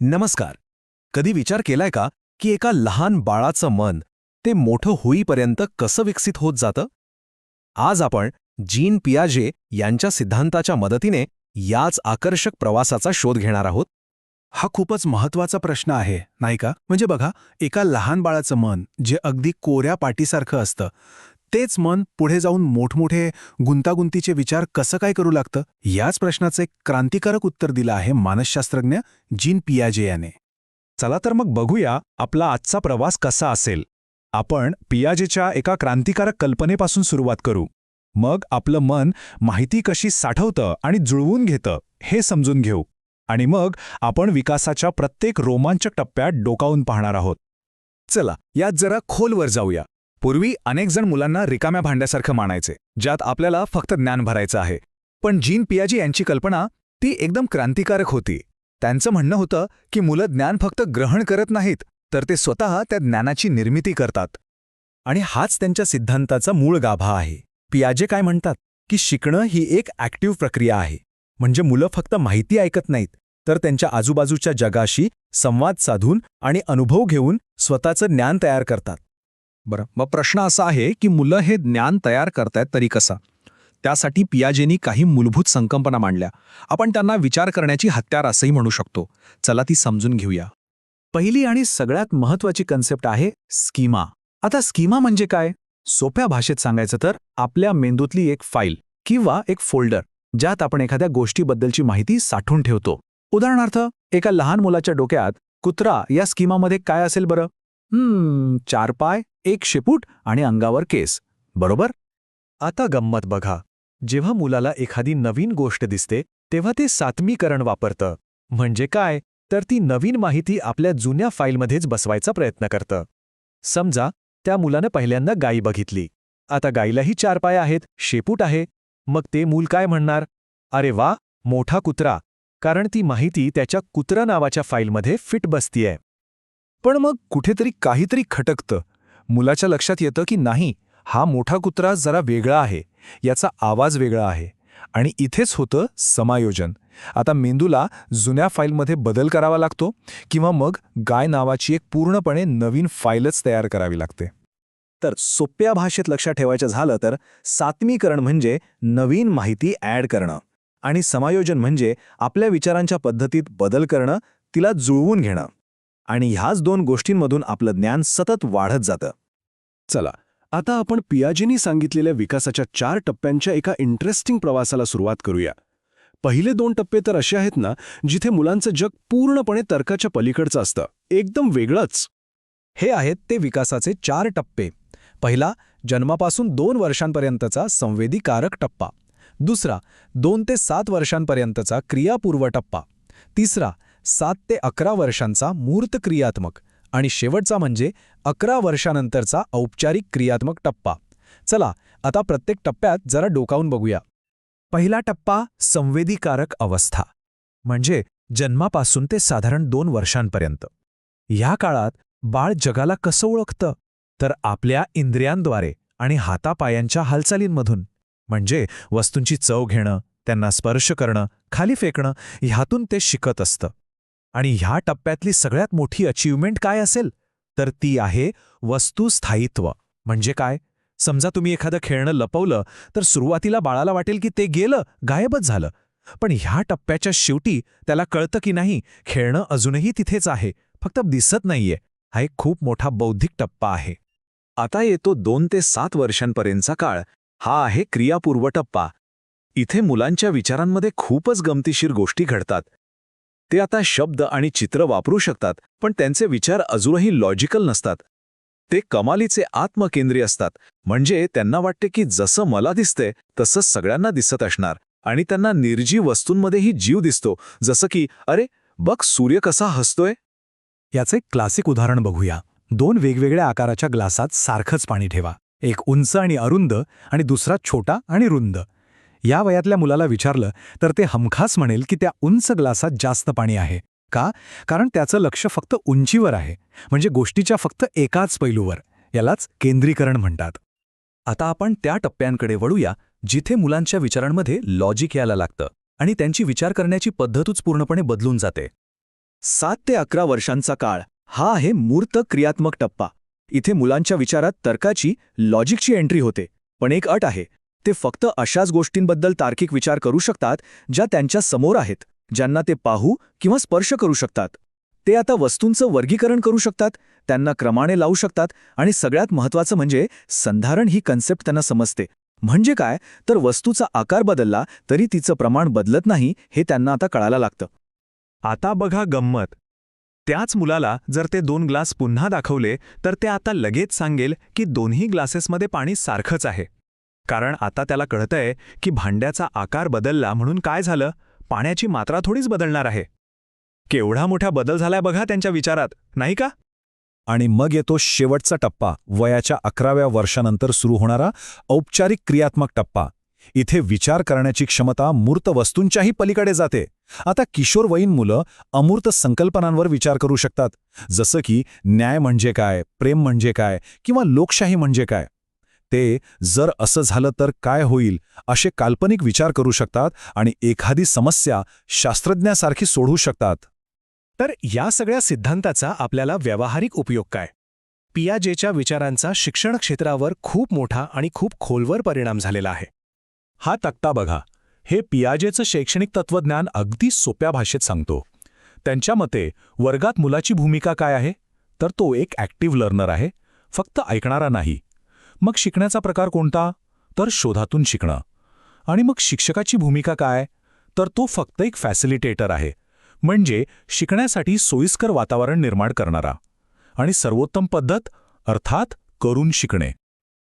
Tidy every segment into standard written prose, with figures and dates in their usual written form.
नमस्कार. कधी विचार केलाय का की एका लहान बाळाचं मन ते मोठं होईपर्यंत कसं विकसित होत जातं? आज आपण जीन पियाजे यांच्या सिद्धांताच्या मदतीने याच आकर्षक प्रवासाचा शोध घेणार आहोत. हा खूपच महत्वाचा प्रश्न आहे, नाही का? म्हणजे बघा, एका लहान बाळाचं मन जे अगदी कोऱ्या पाटीसारखं असतं, तेच मन पुढे जाऊन मोठमोठे गुंतागुंतीचे विचार कसं काय करू लागतं? याच प्रश्नाचं एक क्रांतिकारक उत्तर दिलं आहे मानसशास्त्रज्ञ जीन पियाजे याने. चला तर मग बघूया आपला आजचा प्रवास कसा असेल. आपण पियाजेच्या एका क्रांतिकारक कल्पनेपासून सुरुवात करू. मग आपलं मन माहिती कशी साठवतं आणि जुळवून घेतं हे समजून घेऊ. आणि मग आपण विकासाच्या प्रत्येक रोमांचक टप्प्यात डोकावून पाहणार आहोत. चला यात जरा खोलवर जाऊया. पूर्वी अनेक जण मुलांना रिकाम्या भांड्यासारखं मानायचे, ज्यात आपल्याला फक्त ज्ञान भरायचं आहे. पण जीन पियाजे यांची कल्पना ती एकदम क्रांतिकारक होती. त्यांचं म्हणणं होतं की मुलं ज्ञान फक्त ग्रहण करत नाहीत, तर ते स्वतः त्या ज्ञानाची निर्मिती करतात. आणि हाच त्यांच्या सिद्धांताचा मूळ गाभा आहे. पियाजे काय म्हणतात की शिकणं ही एक ॲक्टिव्ह प्रक्रिया आहे. म्हणजे मुलं फक्त माहिती ऐकत नाहीत, तर त्यांच्या आजूबाजूच्या जगाशी संवाद साधून आणि अनुभव घेऊन स्वतःचं ज्ञान तयार करतात. बरं, मग प्रश्न असा आहे की मुलं हे ज्ञान तयार करतायत तरी कसा? त्यासाठी पियाजेनी काही मूलभूत संकल्पना मांडल्या. आपण त्यांना विचार करण्याची हत्यार असंही म्हणू शकतो. चला ती समजून घेऊया. पहिली आणि सगळ्यात महत्वाची कन्सेप्ट आहे स्कीमा. आता स्कीमा म्हणजे काय? सोप्या भाषेत सांगायचं तर आपल्या मेंदूतली एक फाईल किंवा एक फोल्डर, ज्यात आपण एखाद्या गोष्टीबद्दलची माहिती साठवून ठेवतो. उदाहरणार्थ, एका लहान मुलाच्या डोक्यात कुत्रा या स्कीमामध्ये काय असेल बरं? 4 पाय, 1 शेपूट आणि अंगावर केस, बरोबर? आता गंमत बघा. जेव्हा मुलाला एखादी नवीन गोष्ट दिसते तेव्हा ते सात्मीकरण वापरतं. म्हणजे काय? तर ती नवीन माहिती आपल्या जुन्या फाईलमध्येच बसवायचा प्रयत्न करतं. समजा त्या मुलानं पहिल्यांदा गायी बघितली. आता गायीलाही 4 पाय आहेत, शेपूट आहे. मग ते मूल काय म्हणणार? अरे वा, मोठा कुत्रा. कारण ती माहिती त्याच्या कुत्रा नावाच्या फाईलमध्ये फिट बसतीये. पण मग कुठेतरी काहीतरी खटकतं. मुलाच्या लक्षात येतं की नाही, हा मोठा कुत्रा जरा वेगळा आहे, याचा आवाज वेगळा आहे. आणि इथेच होतं समायोजन. आता मेंदूला जुन्या फाईलमध्ये बदल करावा लागतो किंवा मग गाय नावाची एक पूर्णपणे नवीन फाईलच तयार करावी लागते. तर सोप्या भाषेत लक्षात ठेवायचं झालं तर सात्मीकरण म्हणजे नवीन माहिती ॲड करणं आणि समायोजन म्हणजे आपल्या विचारांच्या पद्धतीत बदल करणं, तिला जुळवून घेणं. आणि ह्याच 2 गोष्टींमधून आपलं ज्ञान सतत वाढत जातं. चला, आता आपण पियाजेनी सांगितलेल्या विकासाच्या 4 टप्प्यांच्या एका इंटरेस्टिंग प्रवासाला सुरुवात करूया. पहिले 2 टप्पे तर असे आहेत ना, जिथे मुलांचं जग पूर्णपणे तर्काच्या पलीकडचं असतं, एकदम वेगळंच. हे आहेत ते विकासाचे 4 टप्पे. पहिला, जन्मापासून 2 वर्षांपर्यंतचा संवेदीकारक टप्पा. दुसरा, 2 ते 7 वर्षांपर्यंतचा क्रियापूर्व टप्पा. तिसरा, 7 ते 11 वर्षांचा मूर्त क्रियात्मक. आणि शेवटचा म्हणजे 11 वर्षानंतरचा औपचारिक क्रियात्मक टप्पा. चला आता प्रत्येक टप्प्यात जरा डोकावून बघूया. पहिला टप्पा संवेदीकारक अवस्था, म्हणजे जन्मापासून ते साधारण 2 वर्षांपर्यंत. ह्या काळात बाळ जगाला कसं ओळखतं? तर आपल्या इंद्रियांद्वारे आणि हातापायांच्या हालचालींमधून. म्हणजे वस्तूंची चव घेणं, त्यांना स्पर्श करणं, खाली फेकणं, ह्यातून ते शिकत असतं. आणि ह्या टप्प्यातली सगळ्यात मोठी अचीवमेंट काय असेल? तर ती आहे वस्तुस्थायित्व. म्हणजे काय? समजा तुम्ही एखादं खेळणं लपवलं तर सुरुवातीला बाळाला वाटेल की ते गेलं, गायबच झालं. पण ह्या टप्प्याच्या शेवटी त्याला कळतं की नाही, खेळणं अजूनही तिथेच आहे, फक्त दिसत नाहीये. हा एक खूप मोठा बौद्धिक टप्पा आहे. आता येतो 2 ते 7 वर्षांपर्यंतचा काळ. हा आहे क्रियापूर्व टप्पा. इथे मुलांच्या विचारांमध्ये खूपच गमतीशीर गोष्टी घडतात. ते आता शब्द आणि चित्र वापरू शकतात, पण त्यांचे विचार अजूनही लॉजिकल नसतात. ते कमालीचे आत्मकेंद्री असतात. म्हणजे त्यांना वाटते की जसं मला दिसतंय तसंच सगळ्यांना दिसत असणार. आणि त्यांना निर्जीव वस्तूंमध्येही जीव दिसतो, जसं की अरे बघ, सूर्य कसा हसतोय. याचं एक क्लासिक उदाहरण बघूया. 2 वेगवेगळ्या आकाराच्या ग्लासात सारखंच पाणी ठेवा. एक उंच आणि अरुंद आणि दुसरा छोटा आणि रुंद. या वयातल्या मुलाला विचारलं तर ते हमखास म्हणेल की त्या उंच ग्लासात जास्त पाणी आहे. का? कारण त्याचं लक्ष फक्त उंचीवर आहे, म्हणजे गोष्टीच्या फक्त एकाच पैलूवर. यालाच केंद्रीकरण म्हणतात. आता आपण त्या टप्प्यांकडे वळूया जिथे मुलांच्या विचारांमध्ये लॉजिक यायला लागतं आणि त्यांची विचार करण्याची पद्धतच पूर्णपणे बदलून जाते. 7 ते 11 वर्षांचा काळ हा आहे मूर्त क्रियात्मक टप्पा. इथे मुलांच्या विचारात तर्काची, लॉजिकची एंट्री होते. पण एक अट आहे, ते फक्त अशाच गोष्टींबद्दल तार्किक विचार करू शकतात ज्या त्यांच्या समोर आहेत, ज्यांना ते पाहू किंवा स्पर्श करू शकतात. ते आता वस्तूंचं वर्गीकरण करू शकतात, त्यांना क्रमाने लावू शकतात आणि सगळ्यात महत्त्वाचं म्हणजे संधारण ही कन्सेप्ट त्यांना समजते. म्हणजे काय तर वस्तूचा आकार बदलला तरी तिचं प्रमाण बदलत नाही हे त्यांना आता कळायला लागतं. आता बघा गंमत. त्याच मुलाला जर ते 2 ग्लास पुन्हा दाखवले तर ते आता लगेच सांगेल की दोन्ही ग्लासेसमध्ये पाणी सारखंच आहे. कारण आता त्याला कळतंय की भांड्याचा आकार बदलला म्हणून काय झालं, पाण्याची मात्रा थोडीच बदलणार आहे. केवढा मोठा बदल झालाय बघा त्यांच्या विचारात, नाही का? आणि मग येतो शेवटचा टप्पा, वयाच्या 11व्या वर्षानंतर सुरू होणारा औपचारिक क्रियात्मक टप्पा. इथे विचार करण्याची क्षमता मूर्त वस्तूंच्याही पलीकडे जाते. आता किशोरवयीन मुलं अमूर्त संकल्पनांवर विचार करू शकतात, जसं की न्याय म्हणजे काय, प्रेम म्हणजे काय किंवा लोकशाही म्हणजे काय. ते जर असं झालं तर काय होईल असे काल्पनिक विचार करू शकतात आणि एखादी समस्या शास्त्रज्ञासारखी सोडवू शकतात. तर या सगळ्या सिद्धांताचा आपल्याला व्यावहारिक उपयोग काय? पियाजेच्या विचारांचा शिक्षण क्षेत्रावर खूप मोठा आणि खूप खोलवर परिणाम झालेला आहे. हा तक्ता बघा. हे पियाजेचं शैक्षणिक तत्वज्ञान अगदी सोप्या भाषेत सांगतो. त्यांच्या मते वर्गात मुलाची भूमिका काय आहे, तर तो एक ॲक्टिव्ह लर्नर आहे, फक्त ऐकणारा नाही. मग शिकण्याचा प्रकार कोणता, तर शोधातून शिकणं. आणि मग शिक्षकाची भूमिका काय, तर तो फक्त एक फॅसिलिटेटर आहे, म्हणजे शिकण्यासाठी सोयीस्कर वातावरण निर्माण करणारा. आणि सर्वोत्तम पद्धत अर्थात करून शिकणे.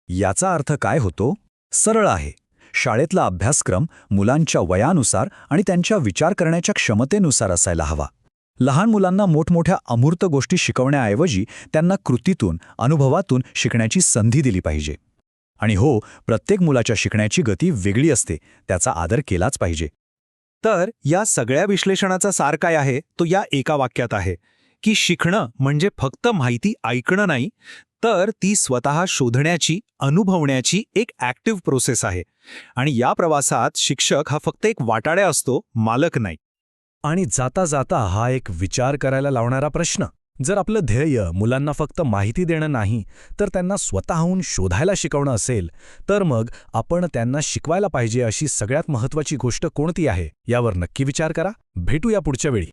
याचा अर्थ काय होतो? सरळ आहे. शाळेतला अभ्यासक्रम मुलांच्या वयानुसार आणि त्यांच्या विचार करण्याच्या क्षमतेनुसार असायला हवा. लहान मुलांना मोठमोठ्या अमूर्त गोष्टी शिकवण्याऐवजी त्यांना कृतीतून, अनुभवातून शिकण्याची संधी दिली पाहिजे. आणि हो, प्रत्येक मुलाच्या शिकण्याची गती वेगळी असते, त्याचा आदर केलाच पाहिजे. तर या सगळ्या विश्लेषणाचा सार काय आहे तो या एका वाक्यात आहे की शिकणं म्हणजे फक्त माहिती ऐकणं नाही, तर ती स्वतः शोधण्याची, अनुभवण्याची एक ॲक्टिव्ह प्रोसेस आहे. आणि या प्रवासात शिक्षक हा फक्त एक वाटाड्या असतो, मालक नाही. आणि जाता जाता हा एक विचार करायला लावणारा प्रश्न, जर आपलं ध्येय मुलांना फक्त माहिती देणं नाही तर त्यांना स्वतःहून शोधायला शिकवणं असेल, तर मग आपण त्यांना शिकवायला पाहिजे अशी सगळ्यात महत्त्वाची गोष्ट कोणती आहे यावर नक्की विचार करा. भेटूया पुढच्या वेळी.